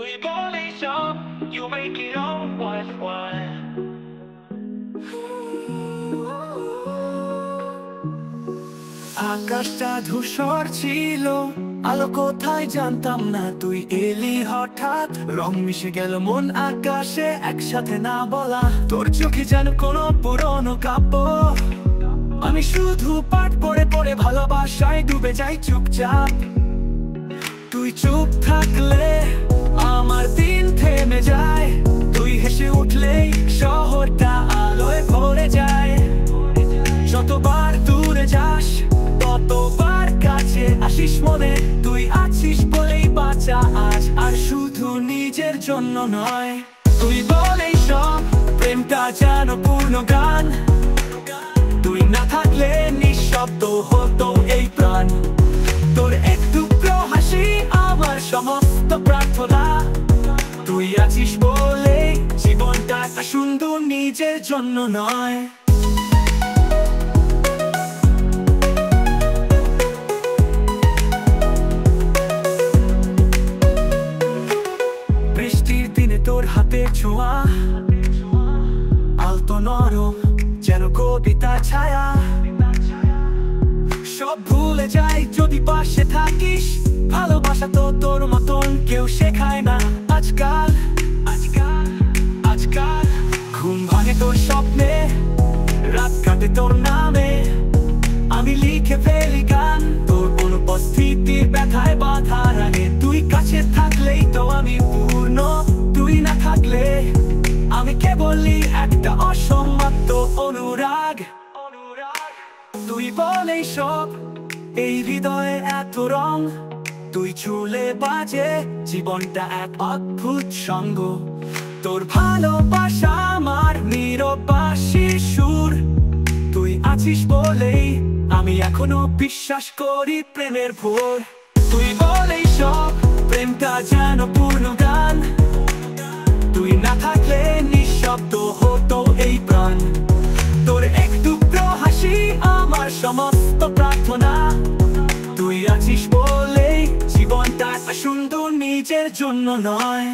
তুই বলেই সব, you make it all worthwhile. আকাশটা ধূসর ছিল, আলো কোথায় জানতাম না, তুই এলি হঠাৎ, রং মিশে গেল মন আকাশে একসাথে না বলা। তোর চোখে যেন কোনো পুরনো কাব্য, আমি শুধু পাঠ পড়ে পড়ে ভালোবাসায় ডুবে যাই চুপচাপ। তুই চুপ থাকলে আমার দিন থেমে যায়, তুই হেসে উঠলেই শহরটা আলোয় ভরে যায়। যতবার দূরে যাস ততবার কাছে আসিস মনে, তুই আছিস বলেই বাঁচা আজ, আর শুধু নিজের জন্য নয়। তুই বলেই সব, প্রেমটা যেন পূর্ণ গান, তুই না থাকলে নিঃশব্দ হতো এই প্রাণ। তোর একটু হাসি আমার সমস্ত প্রার্থনা, তুই আছিস বলে জীবনটা শুধু নিজের জন্য নয়। বৃষ্টির দিনে তোর হাতে ছোঁয়া, আলতো নরম যেন কবিতা ছায়া। সব ভুলে যাই যদি পাশে থাকিস, ভালোবাসা তো তোর মতন কেউ শেখায় না। আজকাল আজকাল আজকাল ঘুম ভাঙে তোর স্বপ্নে, রাত কাটে তোর নামে, আমি লিখে ফেলি গান তোর অনুপস্থিতির ব্যথায় বাধার আগে। তুই কাছে থাকলেই তো আমি পূর্ণ, তুই না থাকলে আমি কেবলই একটা অসমাপ্ত অনুরাগ। তুই বলেই সব, এই হৃদয়ে এত রং, তুই ছুলে বাজে জীবনটা এক অদ্ভুত সঙ্গ। তোর ভালোবাসা আমার নীরবাসী সুর, তুই আছিস বলেই আমি এখনো বিশ্বাস করি প্রেমের ভোর। তুই বলেই সব, প্রেমটা যেন পূর্ণ গান, তুই না থাকলে নিঃশব্দ হতো এই প্রাণ। তোর একটু হাসি আমার সমস্ত প্রার্থনা, তুই আছিস বলেই জীবনটা শুধু নিজের জন্য নয়।